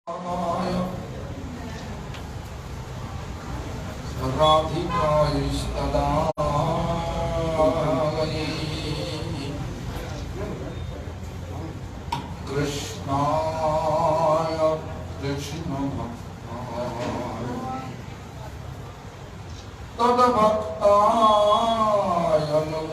Krishnaya Krishna Tadabhaktaya Namo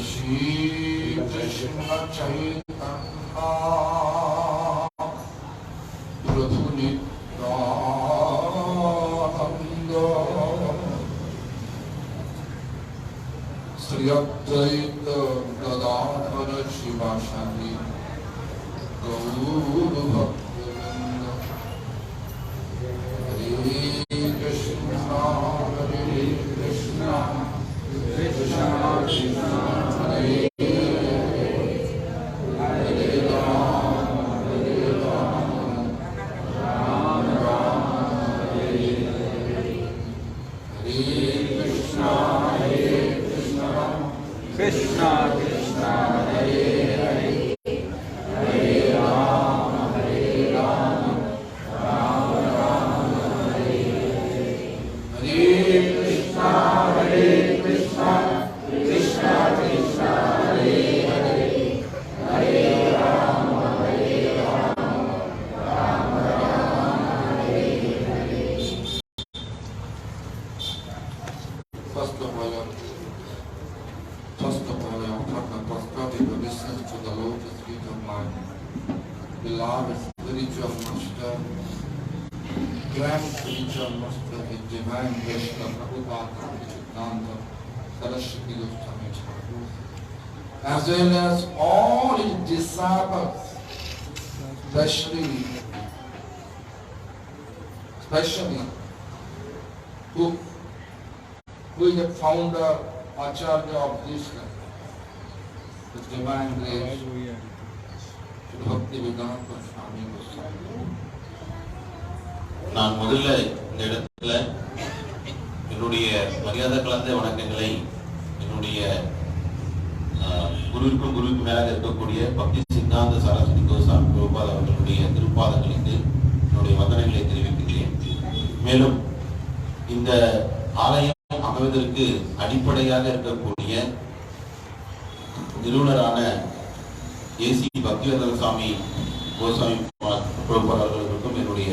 Shri Krishna Chaitanya Prabhu Nityananda Sri Advaita Gadadhara Shivasadi Gaura Bhaktivinoda Hare Krishna Hare Krishna Krishna Krishna Krishna Krishna Hare Hare Hare Rama Rama Rama Hare Hare Hare Krishna Krishna Krishna Hare Hare Hare Rama Rama Rama Hare Hare. First of all, I offer my prostrated obeisance to the lotus feet of my beloved spiritual master, grand spiritual master, His Divine Vishnu Prabhupada Chittanta Saraswati Goswami Thakur, as well as all his disciples, especially who is the founder, Acharya of this His Divine Grace, Bhaktivedanta Swami Goswami. நான் முதல்ல இந்த இடத்துல என்னுடைய மரியாதை கலந்த வணக்கங்களை என்னுடைய குருவுக்கு மேலாக இருக்கக்கூடிய பக்தி சித்தாந்த சரஸ்வதி கோசாமி பிரபுபாத் அவர்களுடைய திருப்பாதங்களுக்கு என்னுடைய வந்தனங்களை தெரிவிக்கிறேன். மேலும் இந்த ஆலயம் அமைவதற்கு அடிப்படையாக இருக்கக்கூடிய நிறுவனரான ஏசி பக்திவேதாந்த சுவாமி கோசாமி பிரபுபாத் அவர்களுக்கும் என்னுடைய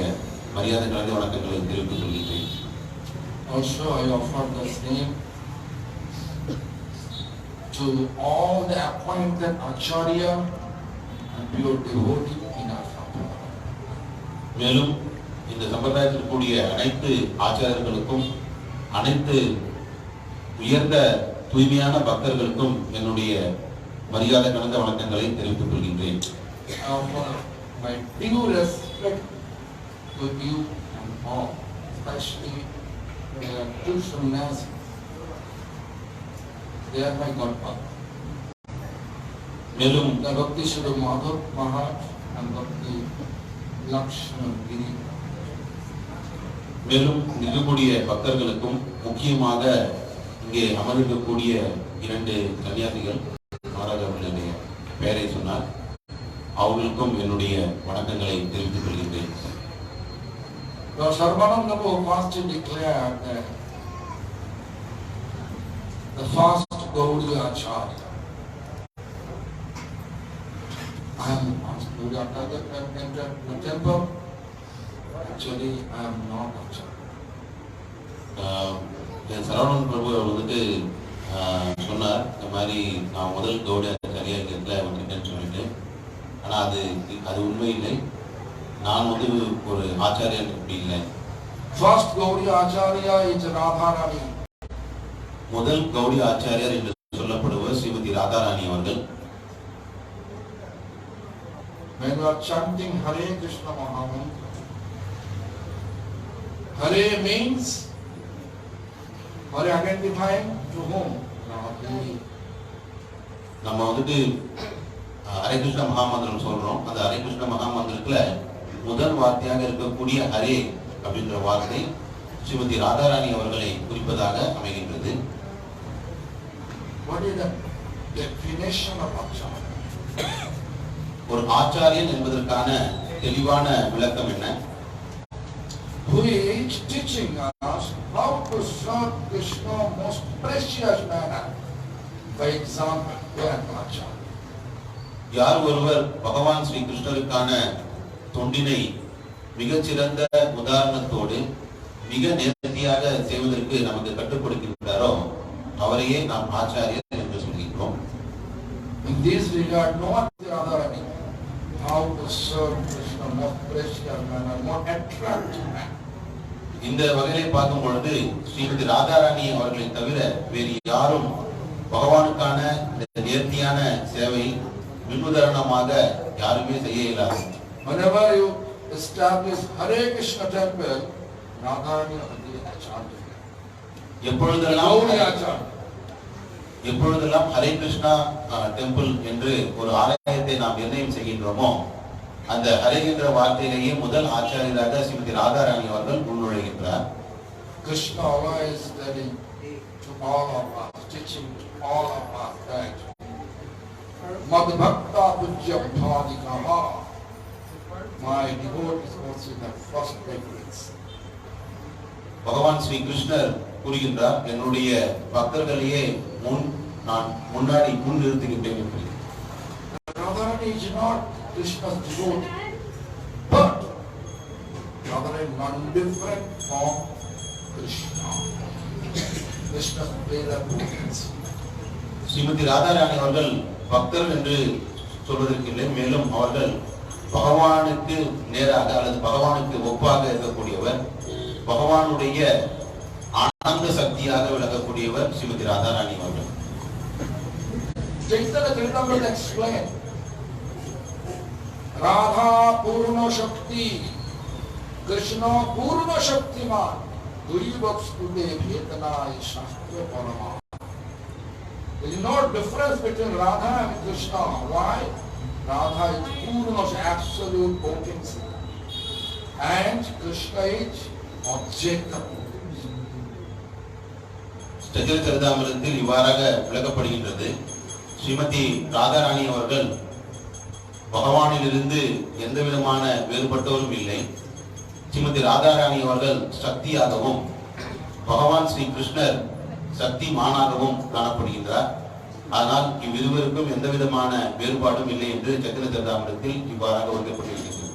மரியாதை கலந்த வணக்கங்களை தெரிவித்துக் கொள்கிறேன். Also, I offer the same to all the appointed Acharya and pure devotee in our Sampradaya. மேலும் இந்த சம்பிரதாயத்தில் கூடிய அனைத்து ஆச்சாரியர்களுக்கும் அனைத்து உயர்ந்த தூய்மையான பக்தர்களுக்கும் என்னுடைய மரியாதை கலந்த வணக்கங்களை தெரிவித்துக் கொள்கின்றேன். I offer my due respect to you and all, especially two sannyasis. They are my godfather. மேலும் The Bhakti Sri Madhav Maharaj and Bhakti Lakshman Giri. மேலும் இருக்கக்கூடிய பக்தர்களுக்கும் முக்கியமாக இங்கே அமர்ந்திருக்கக்கூடிய இரண்டு சன்னியாசிகள் மகாராஜ் அவர்களுடைய பெயரை சொன்னார். அவர்களுக்கும் என்னுடைய வணக்கங்களை தெரிவித்துக் கொள்கின்றேன். Sarvananda Prabhu declared that the first Gaudiya Acharya. I am the first Gaudiya Acharya that entered the temple. Actually, I am not Acharya. Saravanan பிரபு அவர் வந்துட்டு சொன்னார், இந்த மாதிரி நான் முதல் கௌடிய ஆச்சாரியத்தில் வந்துட்டேன்னு சொல்லிட்டு. ஆனால் அது உண்மை இல்லை. நான் வந்து ஒரு ஆச்சாரியன் அப்படி இல்லை. First Gaudiya Acharya is Radharani. முதல் கௌடிய ஆச்சாரியர் என்று சொல்லப்படுவர் ஸ்ரீமதி ராதாராணி அவர்கள். When you are chanting Hare Krishna Mahamantra, Hare means Hare identifying to whom? Radhe. நம்ம வந்துட்டு ஹரே கிருஷ்ண மகாமந்திரம் சொல்றோம். அந்த ஹரே கிருஷ்ண மகாமந்திரத்துல முதல் வார்த்தையாக இருக்கக்கூடிய ஹரே அப்படின்ற வார்த்தை ஸ்ரீமதி ராதாராணி அவர்களை குறிப்பதாக அமைகின்றது. What is the definition of acharya? ஒரு ஆச்சாரியன் என்பதற்கான தெளிவான விளக்கம் என்ன? Who is teaching us how to serve Krishna most precious manner. By example, we are acharya. யார் ஒருவர் பகவான் ஸ்ரீ கிருஷ்ணருக்கான தொண்டினை மிகச்சிறந்த உதாரணத்தோடு மிக நேர்த்தியாக செய்வதற்கு நமக்கு கற்றுக் கொடுக்கின்றாரோ அவரையே நாம் ஆச்சாரியர் என்று சொல்கிறோம். In this regard, no other how to serve Krishna more precious manner, more attractive manner. இந்த வகையை பார்க்கும் பொழுது ஸ்ரீமதி ராதாராணி அவர்களை தவிர வேறு யாரும் பகவானுக்கான நேர்த்தியான சேவை முன்னுதாரணமாக யாருமே செய்ய இயலாது. Whenever you establish Hare Krishna temple, Radharani is acharya. எப்பொழுதெல்லாம் ஹரே கிருஷ்ணா டெம்பிள் என்று ஒரு ஆலயத்தை நாம் நிர்ணயம் செய்கின்றோமோ அந்த ஹரே என்ற வார்த்தையிலேயே முதல் ஆச்சாரியராக ஸ்ரீமதி ராதாராணி அவர்கள் உள்நுழைகின்றார். Krishna always telling to all of us, teaching to all of us that Mad Bhakta Pujya Bhadikaha, my devotees also the first preference. பகவான் ஸ்ரீ கிருஷ்ணர் கூறுகின்றார், என்னுடைய பக்தர்களையே நான் முன்னாடி முன் நிறுத்துகின்றேன் என்று. Radharani is not Krishna's devotee, but Radharani is not different from Krishna. Krishna's player preference. Srimathi Radharani அவர்கள் பக்தர் என்று சொல்வதற்கில்லை, மேலும் அவர்கள் பகவானுக்கு நேராக அல்லது பகவானுக்கு ஒப்பாக இருக்கக்கூடியவர், பகவானுடைய ஆனந்த சக்தியாக விளங்கக்கூடியவர் ஸ்ரீமதி ராதாராணி அவர்கள். Chaitanya Charitamrita explained Radha Purna Shakti, Krishna Purna Shaktiman, Durivakstude Bhetana Shastra Parama. There is no difference between Radha and Krishna. Why? Radha is Purna, absolute potency, and Krishna is object of potency. சத்திய சரிதாமிரத்தில் இவ்வாறாக விளக்கப்படுகின்றது. ஸ்ரீமதி ராதாராணி அவர்கள் பகவானிலிருந்து எந்த விதமான வேறுபட்டவரும் இல்லை. ஸ்ரீமதி ராதாராணி அவர்கள் சக்தியாகவும் பகவான் ஸ்ரீ கிருஷ்ணர் சக்தி மானாகவும் காணப்படுகின்றார். ஆனால் இவ்விருவருக்கும் எந்த விதமான வேறுபாடும் இல்லை என்று சத்திய சரிதாமிரத்தில் இவ்வாறாக உரைக்கப்பட்டிருக்கிறது.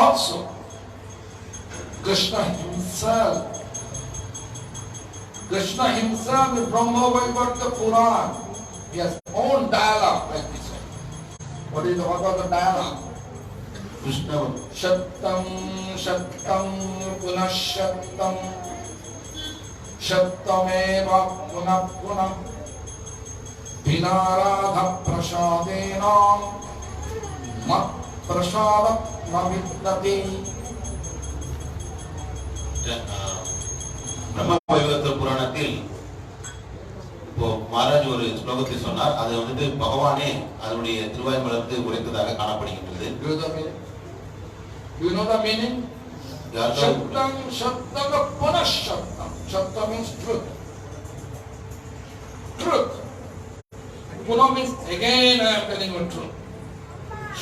Also, Krishna himself in Brahma Vaivarta Puran, he has own dialogue like this. What is the dialogue? Krishna Shattam Shattam Punashattam Shattameva Punah Punah Vinaradha Prasadena Mat Prasada Naviddati. பிரம்ம வைவர்த்த புராணத்தில் இப்போ மகாராஜ் ஒரு ஸ்லோகத்தை சொன்னார். அது வந்து பகவானே அதனுடைய திருவாய் மலர்ந்து உரைத்ததாக காணப்படுகின்றது. Do you know the meaning? Shattam Shattam Punashattam. Shattam means truth. Truth. Punah means again I am telling you truth.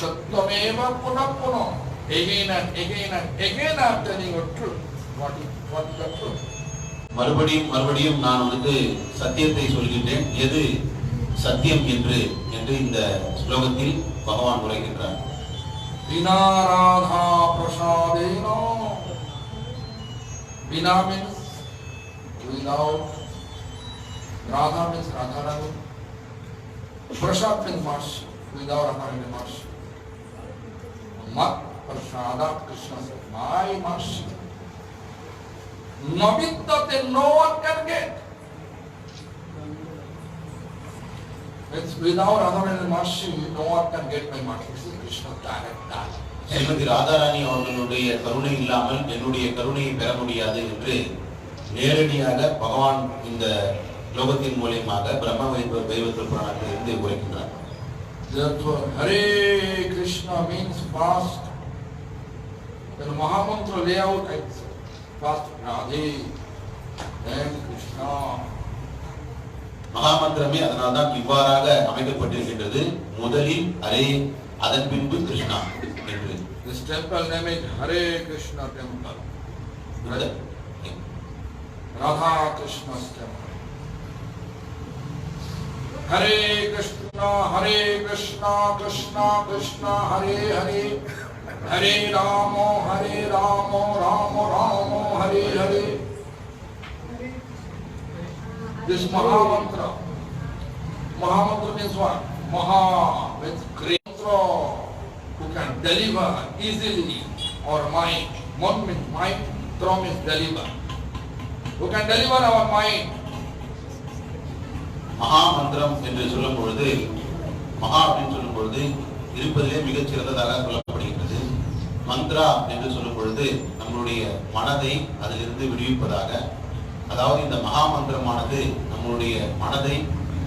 Shattameva Punah Punah. Again and again and again I am telling you truth. What is the truth? மறுபடியும் நான் வந்து சத்தியத்தை சொல்கின்றேன், எது சத்தியம் என்று இந்த ஸ்லோகத்தில் பகவான் உரைக்கின்றார். Vina Radha Prasadena. Vina means without. Radha means Radharani. Prasad means mercy. Without Radharani mercy. Mat Prasada Krishna says, my mercy. Naviddate, no one can get. It's without Radharani mercy, no one can get my mercy. This is Krishna's direct dialogue. Srimathi Radharani அவர்களுடைய கருணை இல்லாமல் என்னுடைய கருணையை பெற முடியாது என்று நேரடியாக பகவான் இந்த லோகத்தின் மூலமாக பிரம்ம வைவர்த்த புராணத்தில் இருந்து உரைக்கின்றார். Therefore, Hare Krishna means fast. The Mahamantra layout, it's fast Radhe, then Krishna, மகாமந்திரமே அதனால்தான் இவ்வாறாக அமைக்கப்பட்டிருக்கின்றது. முதலில் ஹரே, அதன் பின்பு கிருஷ்ணா என்று. This temple name is Hare Krishna temple. Radha Krishna's temple. Hare Krishna, Krishna Krishna, Hare Hare, Hare Ramo, Ramo Ramo, Hare Hare. This Mahamantra. Mahamantra means what? Maha means great. Who can deliver easily our mind. Mon means mind, Tro means deliver. Who can deliver our mind? மகாமந்திரம் என்று சொல்லும் பொழுது, மகா அப்படின்னு சொல்லும் பொழுது இருப்பதிலே மிகச் சிறந்ததாக சொல்லப்படுகின்றது. மந்த்ரா என்று சொல்லும் பொழுது நம்மளுடைய மனதை அதிலிருந்து விடுவிப்பதாக, அதாவது இந்த மகாமந்திரமானது நம்மளுடைய மனதை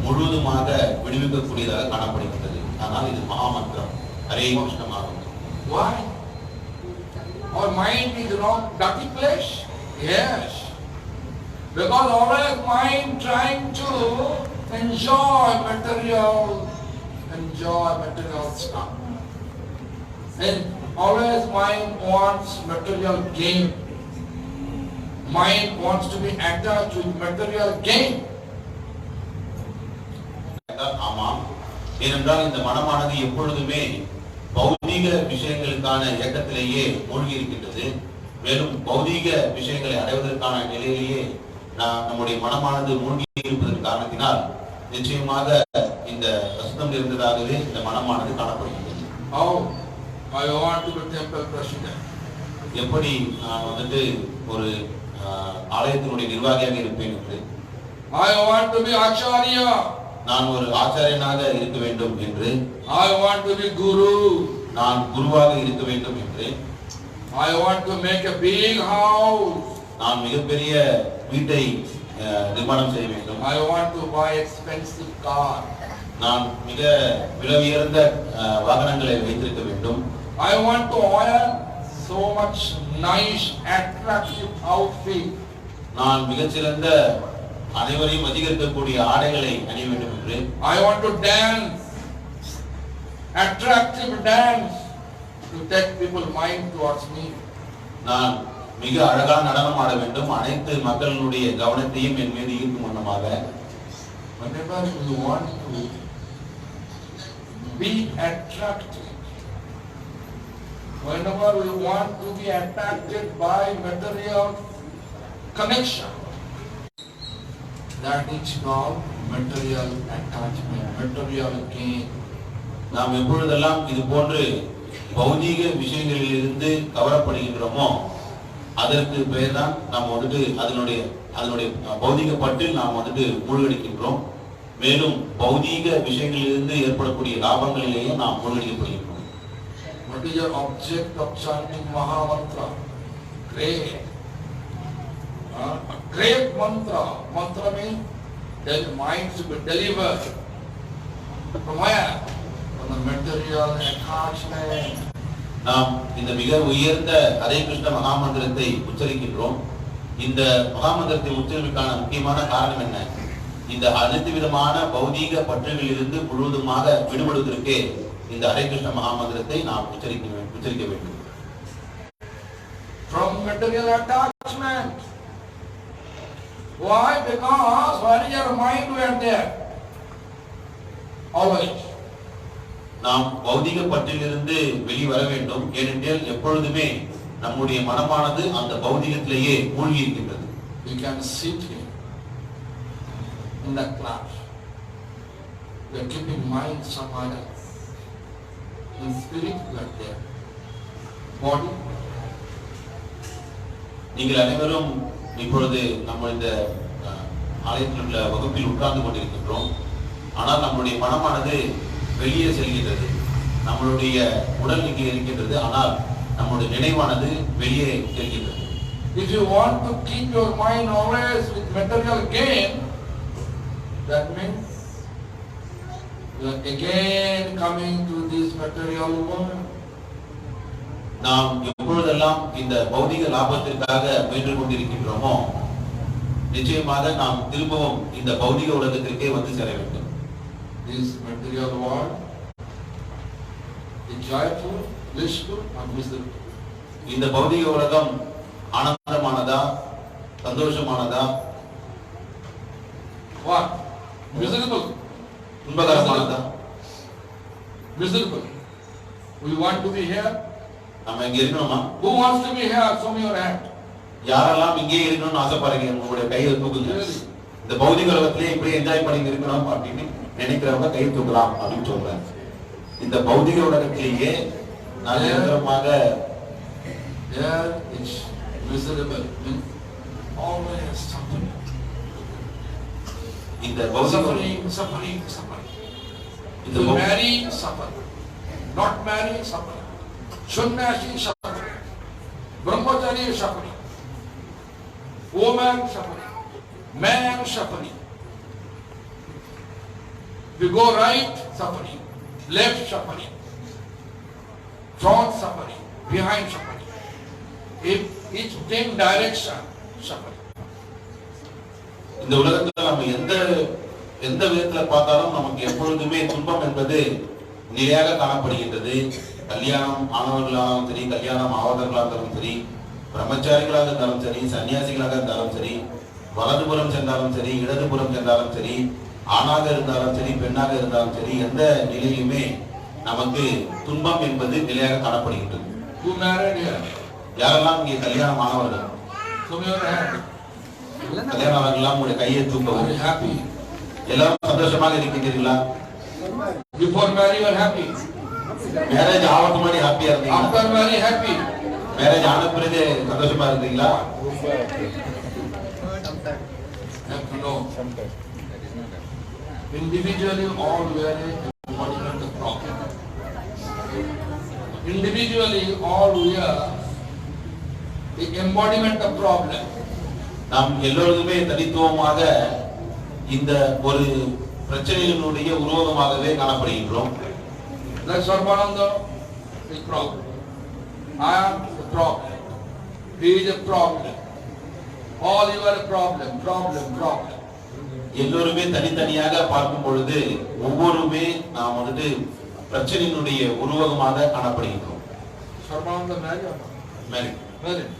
முழுவதுமாக விடுவிக்கக்கூடியதாக காணப்படுகின்றது. ஆனால் இது மகாமந்திரம் Hare கிருஷ்ணமாகும். Why? Our mind is wrong, dirty place? Yes. Because always mind trying to enjoy material stuff. And always mind wants material gain. Mind wants to be attached with material gain. ஆமாம், ஏனென்றால் இந்த மனமானது எப்பொழுதுமே பௌதீக விஷயங்களுக்கான இயக்கத்திலேயே மூழ்கி இருக்கின்றது. மேலும் பௌதீக விஷயங்களை அடைவதற்கான நிலையிலேயே நம்முடைய மனமானது மூழ்கி இருப்பதன் காரணத்தினால் நிச்சயமாக இந்த வசனம் இருந்ததாகவே இந்த மனமானது காணப்படுகின்றது. I want to be temple president. எப்படி நான் வந்துட்டு ஒரு ஆலயத்தினுடைய நிர்வாகியாக இருப்பேன் என்று. I want to be acharya. நான் ஒரு ஆச்சாரியனாக இருக்க வேண்டும் என்று. I want to be guru. நான் குருவாக இருக்க வேண்டும் என்று. I want to make a big house. நான் மிகப்பெரிய வீட்டை நிர்மாணம் செய்ய வேண்டும். I want to buy expensive car. நான் மிக விலை உயர்ந்த வாகனங்களை வைத்திருக்க வேண்டும். I want to wear so much nice attractive outfit. நான் மிகச்சிறந்த அனைவரையும் அதிகரிக்கக்கூடிய ஆடைகளை அணிய வேண்டும் என்று. I want to dance attractive dance to take people mind towards me. நான் மிக அழகான நடனம் ஆட வேண்டும், அனைத்து மக்களுடைய கவனத்தையும் என் மீது ஈர்க்கும் வண்ணமாக. Whenever we want to be attracted, whenever we want to be attracted by material connection, that is called material attachment, material gain. நாம் எப்பொழுதெல்லாம் இது போன்று பௌதீக விஷயங்களிலிருந்து கவரப்படுகின்றோமோ அதற்கு பெயர் தான் நாம் வந்துட்டு அதனுடைய பௌதீக பற்றில் நாம் வந்துட்டு மூழ்கடிக்கின்றோம். மேலும் பௌதீக விஷயங்களிலிருந்து ஏற்படக்கூடிய லாபங்களிலேயே நாம் மூழ்கடிக்கப்படுகின்றோம். What is your object of chanting Mahamantra? Great. A great mantra. Mantra means that mind to be delivered. From where? From the material attachment. நாம் இந்த மிக உயர்ந்த ஹரே கிருஷ்ண மகாமந்திரத்தை உச்சரிக்கின்றோம். இந்த மகாமந்திரத்தை உச்சரிப்பதற்கான முக்கியமான காரணம் என்ன? இந்த அனைத்து விதமான பௌதீக பற்றுகளிலிருந்து முழுவதுமாக விடுபடுவதற்கே இந்த ஹரே கிருஷ்ண மகாமந்திரத்தை நாம் உச்சரிக்க வேண்டும். From material attachment. Why? Because when your mind were there, always. நாம் பௌதீக பற்றிலிருந்து வெளிவர வேண்டும். ஏனென்றால் எப்பொழுதுமே நம்முடைய மனமானது அந்த பௌதீகத்திலேயே மூழ்கி இருக்கின்றது. You can sit here in the class. You are keeping mind somewhere else. In spirit you are there. Body. நீங்கள் அனைவரும் இப்பொழுது நம்ம இந்த ஆலயத்தில் உள்ள வகுப்பில் உட்கார்ந்து கொண்டிருக்கின்றோம். ஆனால் நம்முடைய மனமானது வெளியே செல்கின்றது. நம்மளுடைய உடல் இங்கே இருக்கின்றது, ஆனால் நம்முடைய நினைவானது வெளியே செல்கின்றது. If you want to keep your mind always with material gain, that means you are again coming to this material world. நாம் எப்பொழுதெல்லாம் இந்த பௌதிக லாபத்திற்காக முயன்று கொண்டிருக்கின்றோமோ நிச்சயமாக நாம் திரும்பவும் இந்த பௌதிக உலகத்திற்கே வந்து சேர வேண்டும். This material world is joyful, blissful, or miserable? இந்த பௌதிக உலகம் ஆனந்தமானதா, சந்தோஷமானதா, What? Miserable. துன்பகரமானதா? Miserable. We want to be here. நம்ம இங்க இருக்கணுமா? Who wants to be here? Show me your hand. யாரெல்லாம் இங்கே இருக்கணும்னு ஆசைப்படுறீங்க? உங்களுடைய கையை தூக்குங்க. இந்த பௌதிக உலகத்திலே இப்படி என்ஜாய் பண்ணி இருக்கணும் அப்படின்னு நினைக்கிறவங்க கையை தூக்கலாம் அப்படின்னு சொல்றேன். இந்த பௌதிக உலகத்திலேயே நான் நிரந்தரமாக Here is miserable. Always suffering. இந்த பௌதிக Suffering. இந்த You marry, suffer. Not marry, suffer. Sannyasi, suffer. Brahmachari, suffering. Woman, suffering. Man, suffering. We go right, suffering. Left, suffering. Front, suffering. Behind, suffering. If each 10 direction, suffering. இந்த உலகத்துல நம்ம எந்த விதத்துல பார்த்தாலும் நமக்கு எப்பொழுதுமே துன்பம் என்பது நிலையாக காணப்படுகின்றது. கல்யாணம் ஆனவர்களாலும் சரி, கல்யாணம் ஆவதர்களாக இருந்தாலும் சரி, பிரம்மச்சாரிகளாக இருந்தாலும் சரி, சன்னியாசிகளாக இருந்தாலும் சரி, வலதுபுறம் சென்றாலும் சரி, இடதுபுறம் சென்றாலும் சரி, ஆணாக இருந்தாலும் சரி, பெண்ணாக இருந்தாலும் சரி, எந்த நிலையிலுமே நமக்கு துன்பம் என்பது நிலையாக காணப்படுகின்றது. Who married here? யாரெல்லாம் இங்கே கல்யாணம் ஆனவர்கள்? Show me your hand. கல்யாணம் ஆனவர்கள்லாம் உங்களுடைய கையை Are தூக்கவும். you happy? எல்லாரும் சந்தோஷமாக இருக்கின்றீர்களா? Before marriage, you are happy. Marriage ஆவதுக்கு முன்னாடி ஹாப்பியா இருந்தீங்களா? After marriage, happy. மேரேஜ் ஆன பிறகு சந்தோஷமா இருந்தீங்களா? Have to know. Individually, all we are embodiment of problem. Individually, all we are the embodiment of problem. நாம் எல்லோருமே தனித்துவமாக இந்த ஒரு பிரச்சனையினுடைய உருவகமாகவே காணப்படுகின்றோம். Like Sarvananda is problem. I am the problem. He is a problem. All you are a problem. எல்லோருமே தனித்தனியாக பார்க்கும் பொழுது ஒவ்வொருமே நாம் வந்துட்டு பிரச்சனையினுடைய உருவகமாக காணப்படுகின்றோம். Sarvananda married or not? Married. Married.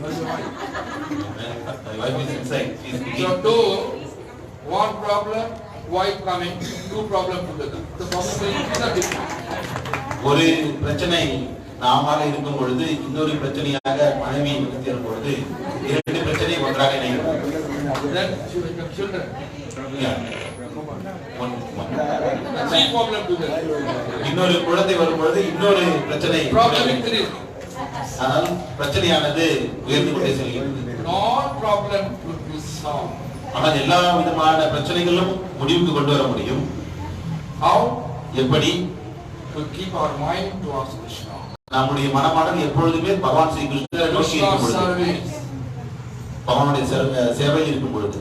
Where's your wife? My wife is inside. She is So speaking. two, one problem, wife coming, two problems together. The problem will be the different. ஒரு பிரச்சனை நாமாக இருக்கும் பொழுது இன்னொரு பிரச்சனையாக மனைவி சேரும் பொழுது இரண்டு பிரச்சனை ஒன்றாக இணைகிறது. Then she will become children. Three problem together. இன்னொரு குழந்தை வரும் பொழுது இன்னொரு பிரச்சனை. Problem increase. ஆனால் பிரச்சனையானது உயர்ந்து கொண்டே செல்கிறது. Non problem could be solved. ஆனால் எல்லா விதமான பிரச்சனைகளும் முடிவுக்கு கொண்டு வர முடியும். How? எப்படி? To keep our mind towards Krishna. நம்முடைய மனமானது எப்பொழுதுமே பகவான் ஸ்ரீ கிருஷ்ணரை நோக்கி இருக்கும் பொழுது, பகவானுடைய சேவையில் இருக்கும் பொழுது.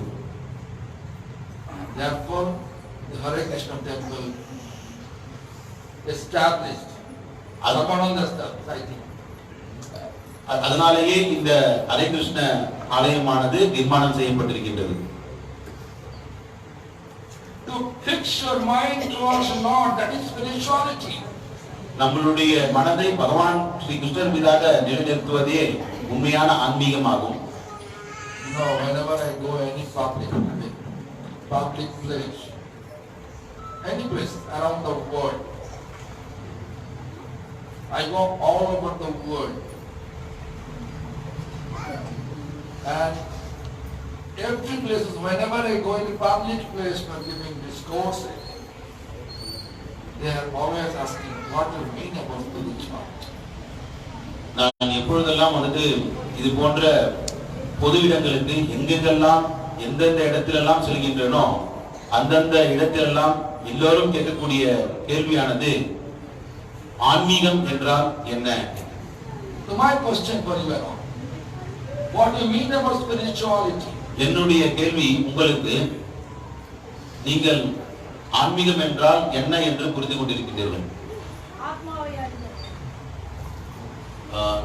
Therefore, the Hare Krishna temple established. Sarvananda society. அதனாலேயே இந்த ஹரே கிருஷ்ண ஆலயமானது நிர்மாணம் செய்யப்பட்டிருக்கின்றது. To fix your mind towards Lord, that is spirituality. நம்மளுடைய மனதை பகவான் ஸ்ரீ கிருஷ்ணர் மீதாக நிலைநிறுத்துவதே உண்மையான ஆன்மீகமாகும். Whenever I go any public place, any place around the world, I go all over the world, and every place, whenever I go in a public place for giving discourses, they are always asking, what do you mean about spirituality? நான் எப்பொழுதெல்லாம் வந்துட்டு இது போன்ற பொது இடங்களுக்கு எங்கெங்கெல்லாம் எந்தெந்த இடத்திலெல்லாம் செல்கின்றனோ அந்தந்த இடத்திலெல்லாம் எல்லோரும் கேட்கக்கூடிய கேள்வியானது ஆன்மீகம் என்றால் என்ன? So my question for you all, what do you mean about spirituality? என்னுடைய கேள்வி உங்களுக்கு, நீங்கள் ஆன்மீகம் என்றால் என்ன என்று புரிந்து கொண்டிருக்கிறீர்கள்?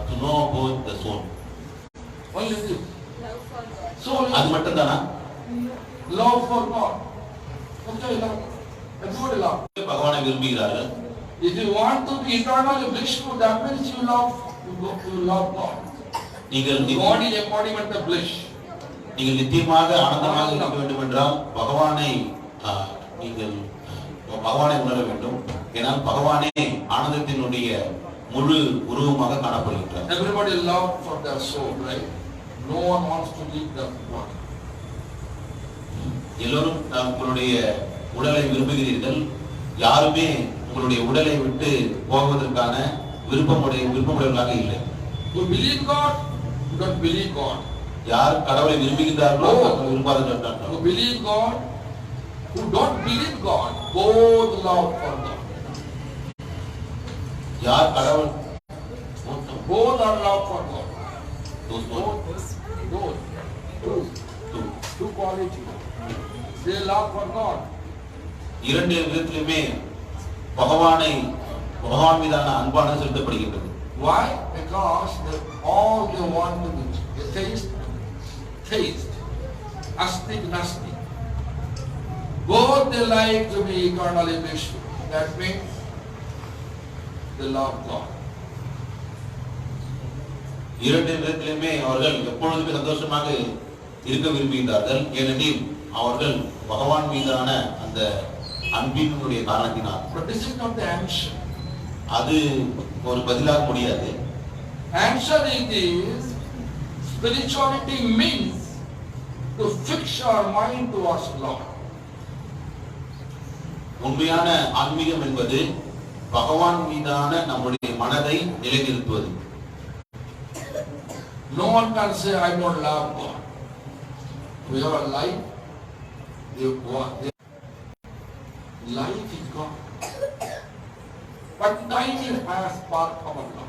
To know about the soul. Only this. So அது மட்டும் தானா? love for God. Okay, love. Everybody love. பகவானை விரும்புகிறார்கள். If you want to be eternally blissful, that means you love God. நீங்கள் God is embodiment of bliss. நீங்கள் நித்தியமாக ஆனந்தமாக இருக்க வேண்டும் என்றால் பகவானை நீங்கள் பகவானை உணர வேண்டும். ஏனால் பகவானே ஆனந்தத்தினுடைய முழு உருவமாக காணப்படுகிறார். Everybody love for their soul, right? No one wants to leave the body. எல்லோரும் உங்களுடைய உடலை விரும்புகிறீர்கள். யாருமே உங்களுடைய உடலை விட்டு போவதற்கான விருப்பமுடையவர்களாக இல்லை. You believe God, you don't believe God. யார் கடவுளை விரும்புகிறார்களோ அவர்கள் விரும்பாதவர்கள். You believe God, who don't believe God, both love for God. யார் கடவுள் both are love for God. those Two qualities. They love for God. இரண்டு விதத்திலுமே பகவான் மீதான அன்பானது செலுத்தப்படுகின்றது. Why? Because all they want to be taste, astic, nastic. Both they like to be eternally blissful. That means they love God. இரண்டு விதத்திலுமே அவர்கள் எப்பொழுதுமே சந்தோஷமாக இருக்க விரும்புகிறார்கள். ஏனெனில் அவர்கள் பகவான் மீதான அந்த அன்பினுடைய காரணத்தினால். But this is not the answer. அது ஒரு பதிலாக முடியாது. Answer is spirituality means to fix our mind towards Lord. உண்மையான ஆன்மீகம் என்பது பகவான் மீதான நம்முடைய மனதை நிலைநிறுத்துவது. No one can say I don't love God. We have a life. Life is God. But time has part of Allah.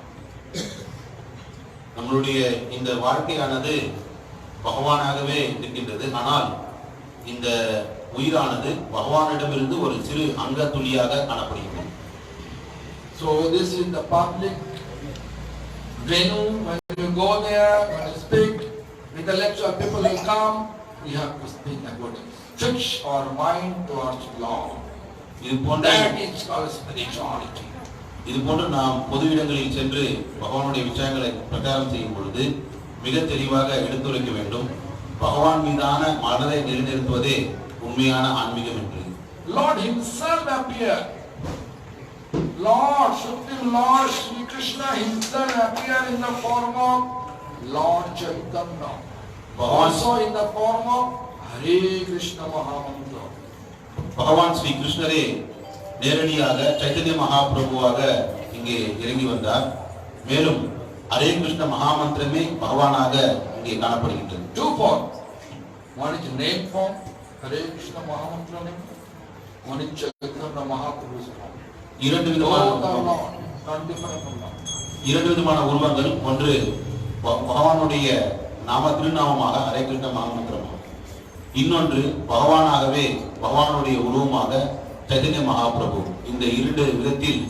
நம்மளுடைய இந்த வாழ்க்கையானது பகவானாகவே இருக்கின்றது. ஆனால் இந்த உயிரானது பகவானிடமிருந்து ஒரு சிறு அங்க துளியாக காணப்படுகிறது. So this is the public venue. When you go there, when you speak, intellectual people will come. We have to speak about it. Fix our mind towards Lord. இது போன்ற That is called spirituality. இது போன்று நாம் பொது இடங்களில் சென்று பகவானுடைய விஷயங்களை பிரச்சாரம் செய்யும் பொழுது மிக தெளிவாக எடுத்துரைக்க வேண்டும். பகவான் மீதான மனதை நிலைநிறுத்துவதே உண்மையான ஆன்மீகம் என்று. Lord himself appeared. Lord, Supreme Lord Sri Krishna himself appeared in the form of Lord Chaitanya. Also in the form of Hare Krishna Mahamantra. பகவான் ஸ்ரீ கிருஷ்ணரே நேரடியாக சைத்தன்ய மகாபிரபுவாக இங்கே இறங்கி வந்தார். மேலும் ஹரே கிருஷ்ண மகாமந்திரமே பகவானாக இங்கே காணப்படுகின்றது. Two forms. One is name form, Hare Krishna Mahamantra name. One is Chaitanya Mahaprabhu's form. இரண்டு விதமான உருவங்கள். ஒன்று பகவானுடைய திருநாமமாக ஹரே கிருஷ்ண மகாமந்திரம், இன்னொன்று பகவானாகவே பகவானுடைய உருவமாக சைதன்ய மகாபிரபு. இந்த இரண்டு விதத்தில்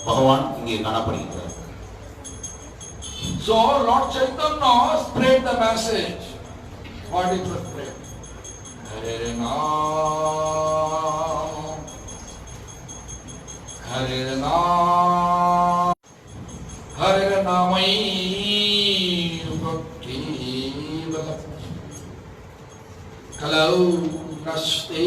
பகவான் இங்கே காணப்படுகிறார். So Lord Chaitanya spread the message. What did he spread? Hare Nam, Hare Nam, Hare Namai Bhakti Vala. Kalau naste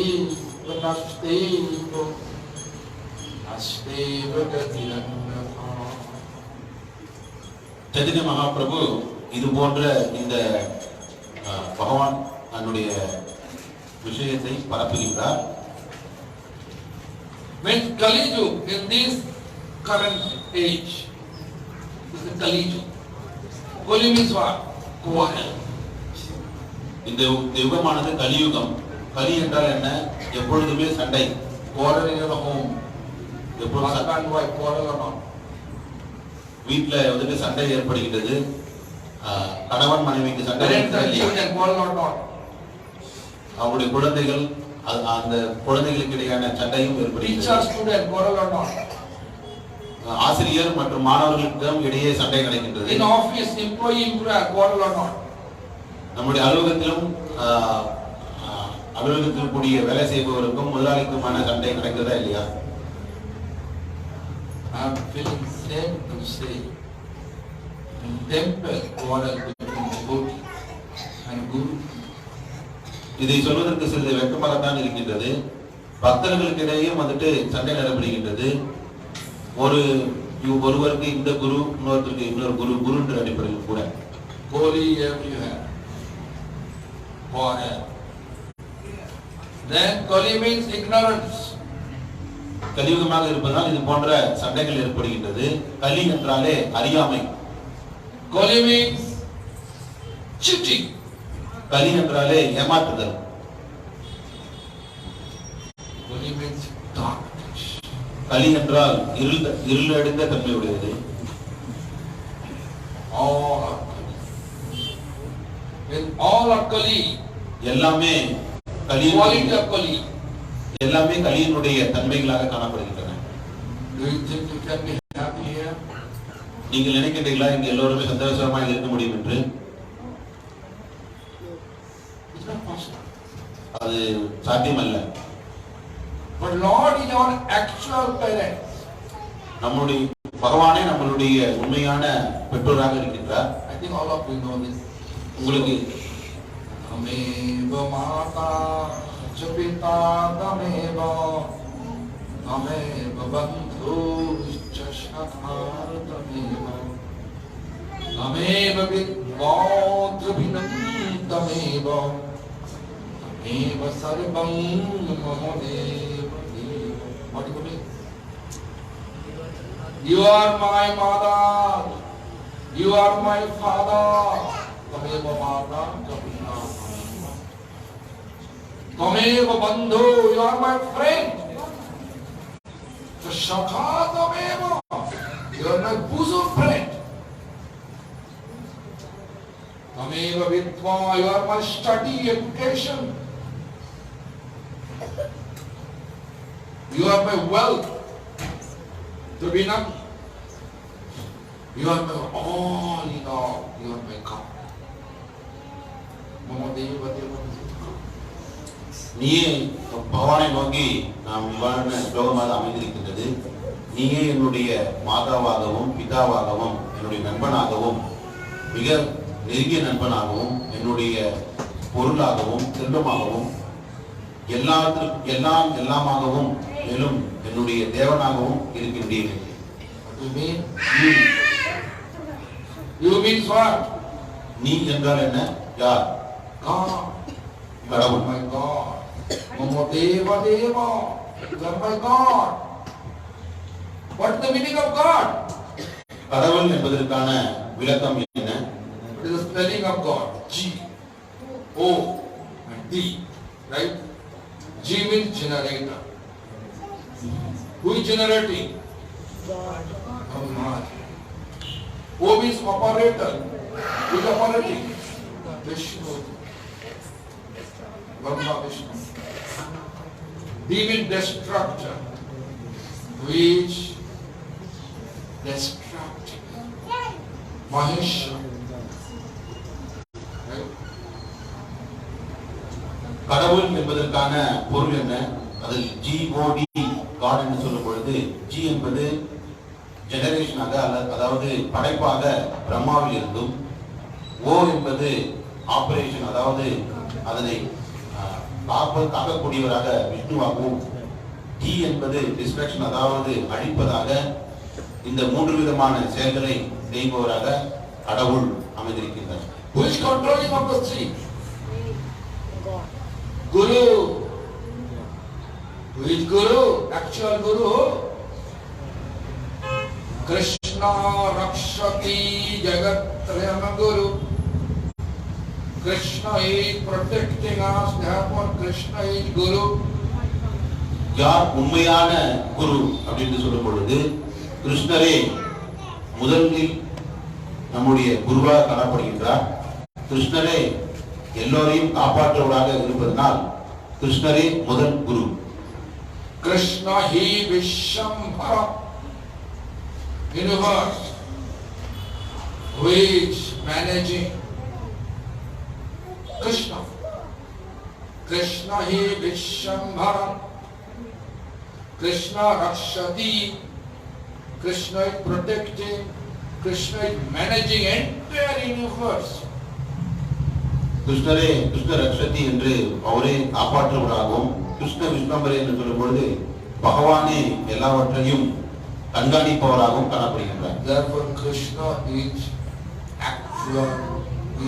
Chaitanya Mahaprabhu இது போன்ற இந்த பகவான் தன்னுடைய விஷயத்தை பரப்புகின்றார். When Kali Yuga, in this current age, this is Kali Yuga. Kali means what? Quarrel. இந்த யுகமானது கலியுகம். கலி என்றால் என்ன? எப்பொழுதுமே சண்டை. Quarrel in your home. எப்பொழுது Husband and wife quarrel or not? வீட்டுல வந்துட்டு சண்டை ஏற்படுகின்றது. கணவன் மனைவிக்கு சண்டை Parents and children quarrel or not? அவருடைய குழந்தைகள் அந்த குழந்தைகளுக்கு இடையான சண்டையும் Teacher ஏற்படுகிறது. student quarrel or not? ஆசிரியர் மற்றும் மாணவர்களுக்கும் இடையே சண்டை நடக்கின்றது. In office employee quarrel or not? நம்முடைய அலுவலகத்திலும் அலுவலகத்தில் கூடிய வேலை செய்பவருக்கும் முதலாளிக்குமான சண்டை நடக்கிறதா இல்லையா? I'm feeling sad to say in temple quarrel between devotee and guru. இதை சொல்வதற்கு சிறிது வெட்கமாகத்தான் இருக்கின்றது. பக்தர்களுக்கு இடையே வந்துட்டு சண்டை நடைபெறுகின்றது. ஒருவருக்கு இந்த குரு, இன்னொருத்தருக்கு இன்னொரு குரு, குருன்ற அடிப்படையில் கூட Holy everywhere. Quarrel. Then Kali means ignorance. கலியுகமாக இருப்பதால் இது போன்ற சண்டைகள் ஏற்படுகின்றது. கலி என்றாலே அறியாமை. Kali means cheating. கலி என்றாலே ஏமாற்றுதல். Kali means darkness. கலி என்றால் இருளடைந்த தன்மையுடையது. All are Kali. When all are Kali, எல்லாமே quality of Kali. எல்லாமே கலியினுடைய தன்மைகளாக காணப்படுகின்றன. Do you think you can be happy here? நீங்கள் நினைக்கின்றீர்களா இங்க எல்லோருமே சந்தோஷமாக இருக்க முடியும் என்று? It's not possible. அது சாத்தியமல்ல. But Lord is our actual parents. நம்முடைய பகவானே நம்மளுடைய உண்மையான பெற்றோராக இருக்கின்றார். I think all of you know this. உங்களுக்கு Tameva mata japita tameva tameva bandhu chashakar tameva tameva vidvadrabhinam tameva tameva sarvam mamadeva deva. What do you mean? You are my mother, you are my father. Tameva mata japita Tameva bandhu, you are my friend. Shakha tameva, you are my bosom friend. Tameva vidva, you are my study, education. You are my wealth to be known. You are my all in all. You are my God. Mama deva deva. நீயே பகவானை நோக்கி நாம் இவ்வாறான ஸ்லோகமாக அமைந்திருக்கின்றது. நீயே என்னுடைய மாதாவாகவும் பிதாவாகவும் என்னுடைய நண்பனாகவும் மிக நெருங்கிய நண்பனாகவும் என்னுடைய பொருளாகவும் செல்வமாகவும் எல்லாமாகவும் மேலும் என்னுடைய தேவனாகவும் இருக்கின்றீர்கள். You means what? நீ என்றால் என்ன? யார்? God. கடவுள். My God. Mama deva deva. You are my God. What is the meaning of God? கடவுள் என்பதற்கான விளக்கம் என்ன? What is the spelling of God? G, O, and D. Right? G means generator. Who is generating? God. O means operator. Who is operating? Vishnu. Brahma Vishnu. D means destructor. Which destructive. Mahesha. Right? கடவுள் என்பதற்கான பொருள் என்ன? அதில் GOD God என்று சொல்லும் பொழுது G என்பது ஜெனரேஷனாக அதாவது படைப்பாக பிரம்மாவில் இருந்தும், O என்பது ஆபரேஷன் அதாவது அதனை காக்கக்கூடியவராக விஷ்ணுவாகவும், D என்பது டிஸ்ட்ரக்ஷன் அதாவது அழிப்பதாக இந்த மூன்று விதமான செயல்களை செய்பவராக கடவுள் அமைந்திருக்கின்றார். Who is controlling of the three? Guru. Who is Guru? Actual Guru. Krishna Rakshati Jagat Trayana Guru. Krishna is protecting us, therefore Krishna is Guru. யார் உண்மையான குரு அப்படின்னு சொல்லும் பொழுது கிருஷ்ணரே முதலில் நம்முடைய குருவாக காணப்படுகின்றார். கிருஷ்ணரே எல்லோரையும் காப்பாற்றுவதாக இருப்பதனால் கிருஷ்ணரே முதல் குரு. Krishna he Vishambhara universe which managing Krishna Krishna hi Vishwambhara, Krishna Rakshati, Krishna is protecting, Krishna is managing entire universe. கிருஷ்ணரே கிருஷ்ண ரக்ஷதி என்று அவரே காப்பாற்றுவராகவும் கிருஷ்ண விஷ்ணம்பரே என்று சொல்லும் பொழுது பகவானே எல்லாவற்றையும் கண்காணிப்பவராகவும் காணப்படுகின்றார். Therefore Krishna is actual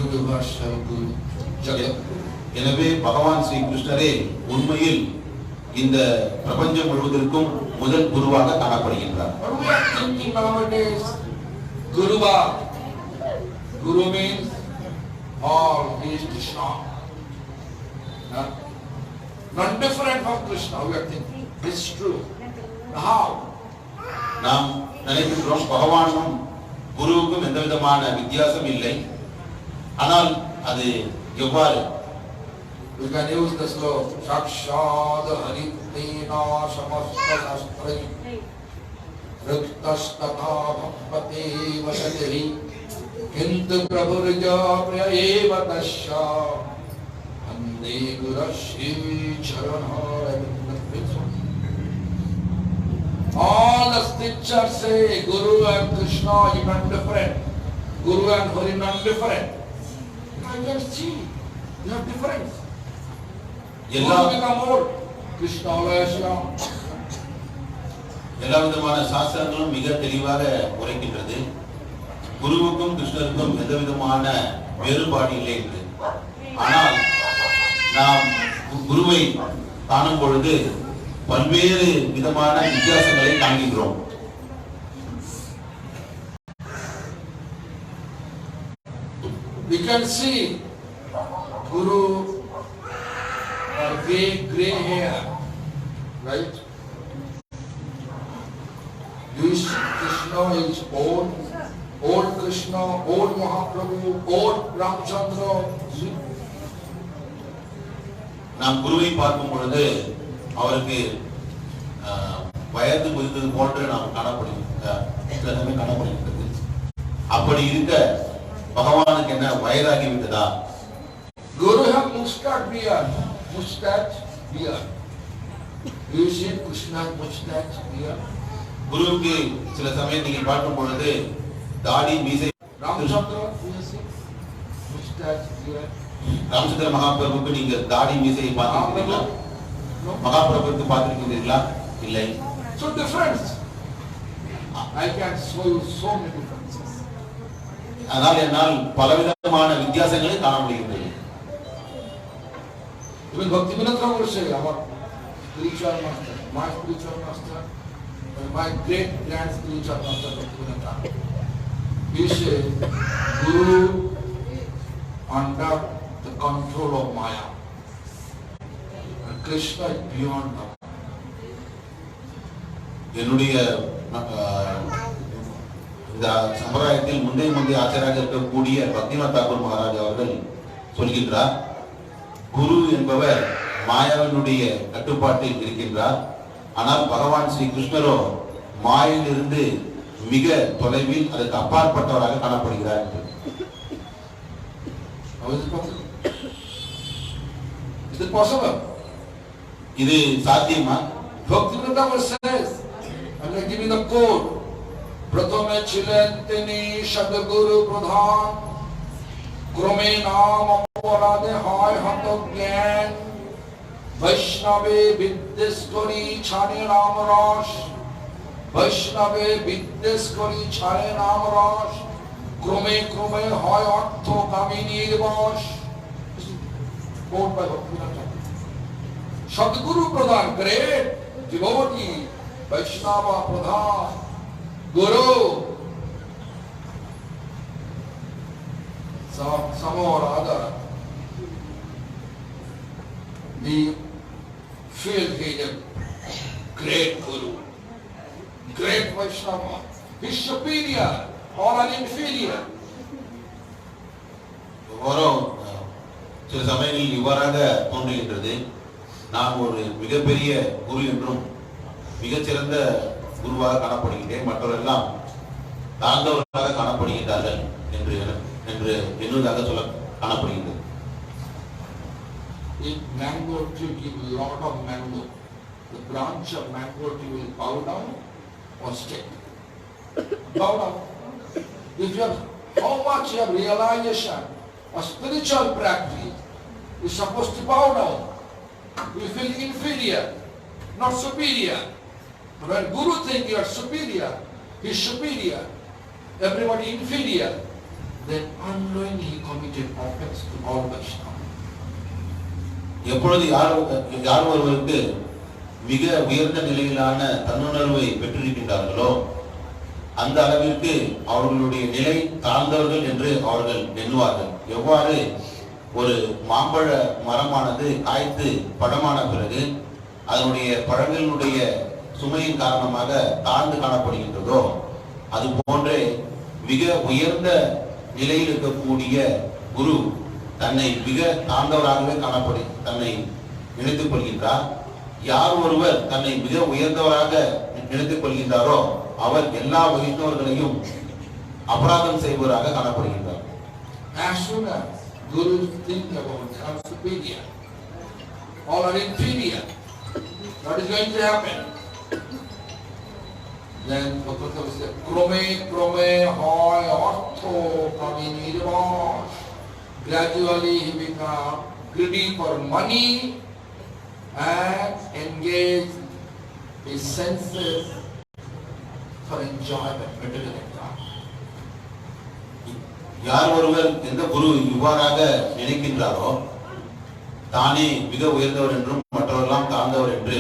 universal Guru. எனவே பகவான் ஸ்ரீ கிருஷ்ணரே உண்மையில் இந்த பிரபஞ்சம் முழுவதற்கும் முதல் குருவாக காணப்படுகின்றார். What we are thinking nowadays, Guruva. Guru means all is Krishna. Not different from Krishna. We are thinking this is true. How? நாம் நினைக்கின்றோம் பகவானும் குருவுக்கும் எந்த விதமான வித்தியாசம் இல்லை. ஆனால் அது எவ்வாறு? We can use the slogan Sakshad Haritena Samasta Shastrai Riktastatha Bhakpate Vasatihi Kintu Prabhurja Prayeva Tasya Ande Gurashi Charana. All the scriptures say Guru and Krishna are not different. Guru and Hari not different. I can see they are different. எல்லா விதமான சாஸ்திரங்களும் மிக தெளிவாக உரைக்கின்றது. குருவுக்கும் கிருஷ்ணருக்கும் எந்த விதமான வேறுபாடு இல்லை என்று. ஆனால் நாம் குருவை காணும் பொழுது பல்வேறு விதமான வித்தியாசங்களை காண்கின்றோம். We can see Guru gray hair, right? This Krishna is old Krishna, old Mahaprabhu, old Ramchandra. நாம் குருவை பார்க்கும் பொழுது அவருக்கு வயது முதிர்ந்தது போன்று நாம் காணப்படுகின்றது. அப்படி இருக்க பகவானுக்கு என்ன வயதாகிவிட்டதா? Guru have mustache beard. You see Krishna mustache beard. குருவுக்கு சில சமயம் நீங்கள் பார்க்கும் பொழுது தாடி மீசை. Ramchandra, you see mustache beard. Ramachandra மகாபிரபுக்கு நீங்க தாடி மீசையை பார்த்திருக்கீங்களா? மகாபிரபுக்கு பார்த்திருக்கிறீர்களா? இல்லை. So difference. I can show you so many differences. அதனால் என்னால் பலவிதமான வித்தியாசங்களை காண முடிகிறது. Even Bhaktivinoda Thakur say, our spiritual master, my spiritual master, and my great grand spiritual master Bhaktivinoda Thakur. He said, Guru under the control of Maya, and Krishna is beyond that. என்னுடைய இந்த சம்பிரதாயத்தில் முந்தைய ஆச்சாரியாக இருக்கக்கூடிய பக்திநாத் தாக்கூர் மகாராஜ் அவர்கள் சொல்கின்றார், குரு என்பவர் மாயாவினுடைய கட்டுப்பாட்டில் இருக்கின்றார். ஆனால் பகவான் ஸ்ரீ கிருஷ்ணரோ மாயிலிருந்து மிக தொலைவில் அதற்கு அப்பாற்பட்டவராக காணப்படுகிறார். இது சாத்தியமா? Bhaktivinoda Thakur says, I'm going to give you the code. Prathame chilen tini Sadguru Pradhan Krome naam aparade hai hato gyan Vaishnave viddes kori chhane naam rash Vaishnave viddes kori chhane naam rash Krome hai artho kamini vash. Quote by Bhaktivinoda Thakur. Sadguru Pradhan, great devotee, Vaishnava Pradhan, Guru. Somehow or other, we feel he is a great Guru, great Vaishnava. He is superior or an inferior. சில சமயங்களில் இவ்வாறாக தோன்றுகின்றது. நான் ஒரு மிகப்பெரிய குரு என்றும் மிகச்சிறந்த குருவாக காணப்படுகின்றேன், மற்றவரெல்லாம் தாழ்ந்தவர்களாக காணப்படுகின்றார்கள் என்று எண்ணுவதாக சொல்ல காணப்படுகின்றது. If mango tree give a lot of mango, the branch of mango tree will bow down or stay? Bow down. If you have, how much you have realization or spiritual practice, you're supposed to bow down. You feel inferior, not superior. When Guru thinks you are superior, he is superior, everybody inferior, then unknowingly he committed offense to all Vaishnava. எப்பொழுது யார் ஒருவருக்கு மிக உயர்ந்த நிலையிலான தன்னுணர்வை பெற்றிருக்கின்றார்களோ அந்த அளவிற்கு அவர்களுடைய நிலை தாழ்ந்தவர்கள் என்று அவர்கள் எண்ணுவார்கள். எவ்வாறு ஒரு மாம்பழ மரமானது காய்த்து பழமான பிறகு அதனுடைய பழங்களினுடைய சுமையின் காரணமாக தாழ்ந்து காணப்படுகின்றதோ அது போன்றே மிக உயர்ந்த நிலையில் இருக்கக்கூடிய குரு தன்னை மிக தாழ்ந்தவராகவே தன்னை நினைத்துக் கொள்கின்றார். யார் ஒருவர் தன்னை மிக உயர்ந்தவராக நினைத்துக் கொள்கின்றாரோ அவர் எல்லா வைஷ்ணவர்களையும் அபராதம் செய்பவராக காணப்படுகின்றார். As soon as Gurus think about they are superior, all are inferior, what is going to happen? Then Bhagavatam says, Krome hoy ortho pravinirvash. Gradually he becomes greedy for money and engage his senses for enjoyment, material enjoyment. யார் ஒருவர் எந்த குரு இவ்வாறாக நினைக்கின்றாரோ தானே மிக உயர்ந்தவர் என்றும் மற்றவரெல்லாம் தாழ்ந்தவர் என்று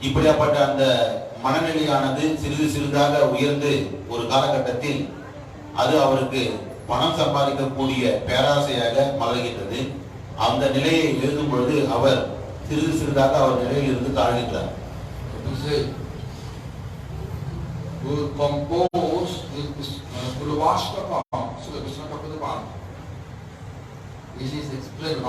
இப்படியாப்பட்ட அந்த மனநிலையானது சிறிது சிறிதாக உயர்ந்து ஒரு காலகட்டத்தில் அது அவருக்கு பணம் சம்பாதிக்கக்கூடிய பேராசையாக மலர்கின்றது. அந்த நிலையை எழுதும் பொழுது அவர் சிறிது சிறிதாக அவர் நிலையில் இருந்து தாழ்கின்றார். Who composed this Purvashtaka, so Krishna Kapadapad. This is explained